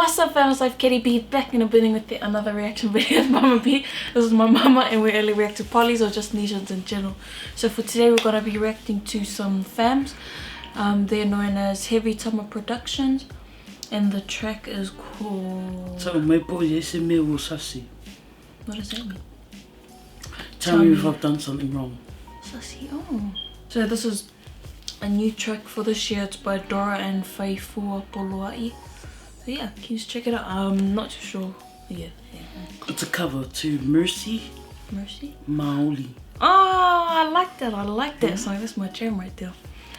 What's up fam, it's Life Katie B back in the building with another reaction video of Mama B. This is my mama and we only react to polys or just Nesians in general. So for today we're going to be reacting to some fams. They're known as Heavy Tama Productions and the track is called... So my boy is me will sassy. What does that mean? Tell me if I've done something wrong. Sassy, oh. So this is a new track for this year. It's by Dora and Faifua Poloai. So yeah, can you just check it out? I'm not too sure. Yeah. It's a cover to Mercy Maoli. Oh, I like that. I like that song. That's my jam right there.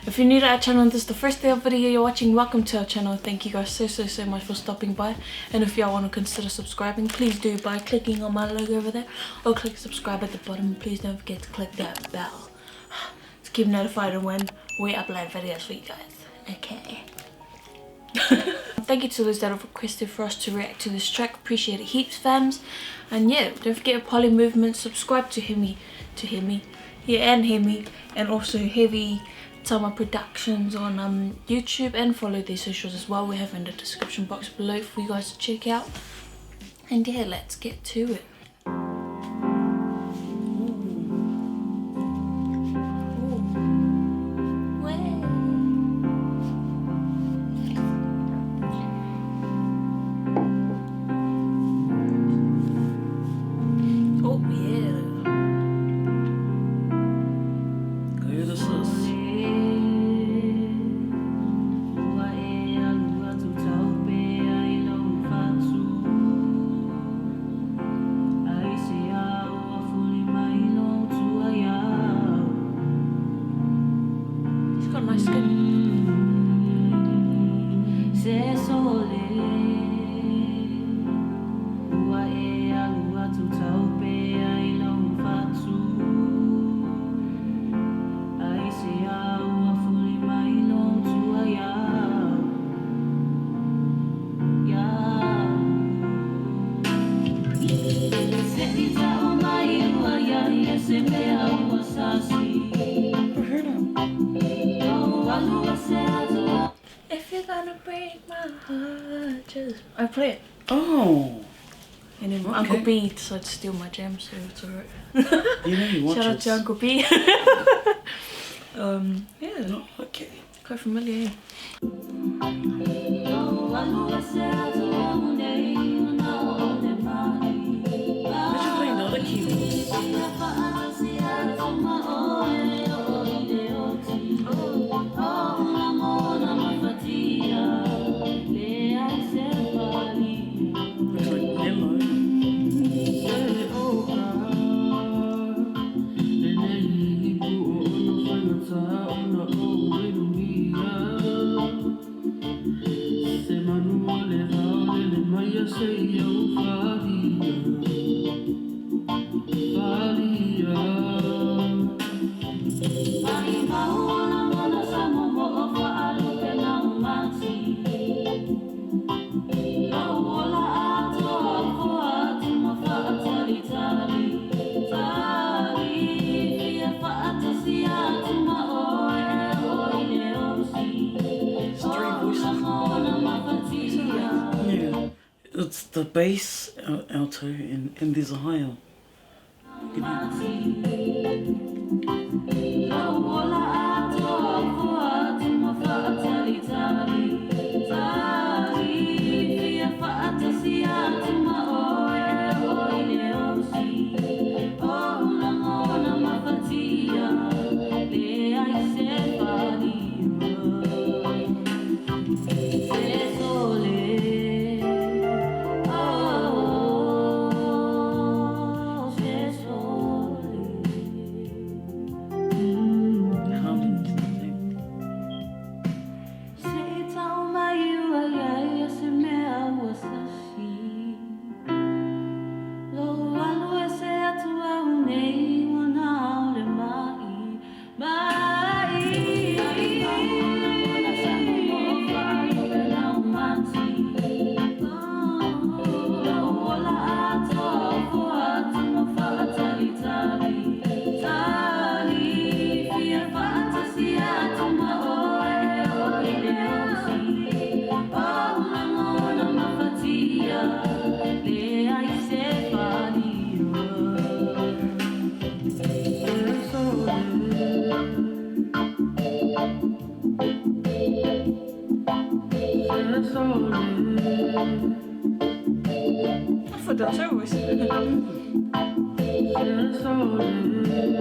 If you're new to our channel and this is the first day of video you're watching, welcome to our channel. Thank you guys so much for stopping by. And if y'all want to consider subscribing, please do by clicking on my logo over there or click subscribe at the bottom. Please don't forget to click that bell to keep notified of when we upload videos for you guys. Okay. Thank you to those that have requested for us to react to this track. Appreciate it heaps fams. And yeah, don't forget Poly Movement, subscribe to Hemi, and also Heavy Tama Productions on YouTube, and follow their socials as well. We have in the description box below for you guys to check out. And yeah, let's get to it. If you're gonna break my heart, just I play it. Oh. And then okay. Uncle B decided to steal my jam, so it's alright. You know you watch Shout out to Uncle B. Yeah. Oh, okay. Quite familiar. It's the bass, alto, and there's a higher.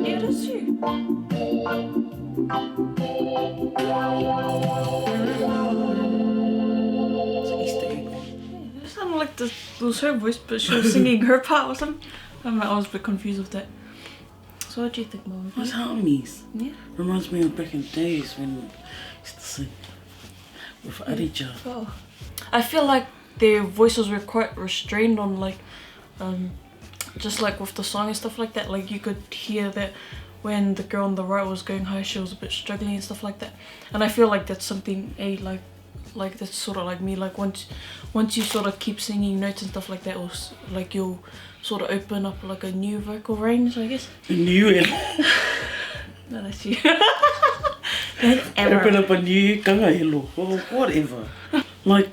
Yeah, that's you. It's an Easter egg. Yeah, it sounded like it was her voice, but she was singing her part or something. I was a bit confused with that. So what do you think, Mom? Those harmonies. Yeah. Reminds me of back in the days when I used to sing with Arija. Oh. I feel like their voices were quite restrained on like, just like with the song and stuff like that. Like you could hear that when the girl on the right was going high, she was a bit struggling and stuff like that. And I feel like that's something like that's sort of like me. Like once you sort of keep singing notes and stuff like that, or like you'll sort of open up like a new vocal range, I guess. A new No, that's you. open up a new kangahelo or whatever. Like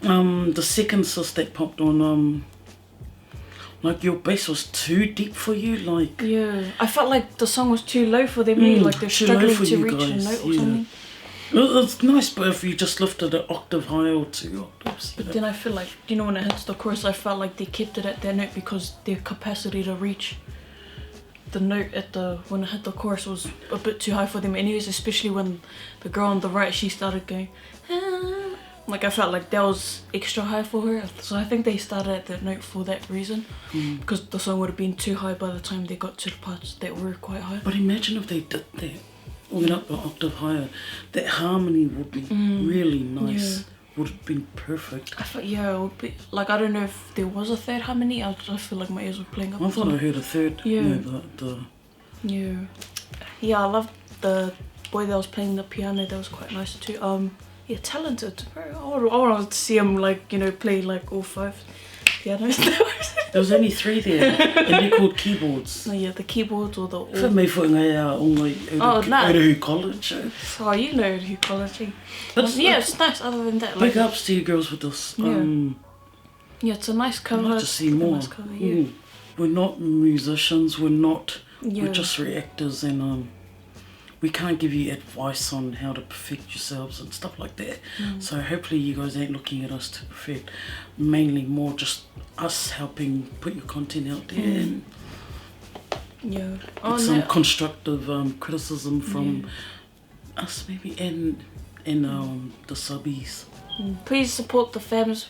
the second sis that popped on, like your bass was too deep for you, like Yeah, I felt like the song was too low for them. Like they're too low struggling for to you reach guys, a note or yeah. something. It's nice, but if you just lifted an octave higher or 2 octaves. But then I feel like, you know, when it hits the chorus, I felt like they kept it at that note because their capacity to reach the note when it hit the chorus was a bit too high for them anyways, especially when the girl on the right, she started going, ah. Like I felt like that was extra high for her. So I think they started at that note for that reason, because the song would have been too high by the time they got to the parts that were quite high. But imagine if they did that, went up an octave higher, that harmony would be really nice. Yeah. Would have been perfect. I thought, yeah, it would be, like, I don't know if there was a third harmony. I feel like my ears were playing up. I thought I heard a third. Yeah. No, Yeah, I loved the boy that was playing the piano. That was quite nice too. Yeah, talented. I wanted to see him, like, you know, play like all 5 pianos. There was only 3 there, and they're called keyboards. No, yeah, the keyboards or the. For me, for Otahuhu College. Oh, you know who college. Yeah, it's nice. Other than that, Big like, ups to you girls with this. yeah, it's a nice cover. I'd like to see more. Nice cover, yeah. We're not musicians. We're not. Yeah. We're just reactors, and we can't give you advice on how to perfect yourselves and stuff like that. So hopefully you guys ain't looking at us to perfect. Mainly more just us helping put your content out there and Yeah. get some constructive criticism from us maybe and the subbies. Please support the fams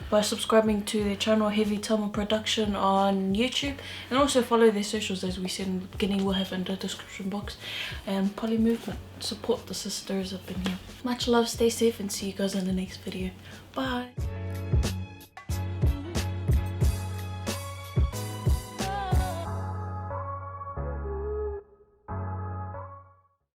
by subscribing to their channel Heavy Tama Production on YouTube, and also follow their socials, as we said in the beginning, we'll have in the description box. And Poly Movement, support the sisters up in here. Much love, stay safe, and see you guys in the next video. Bye.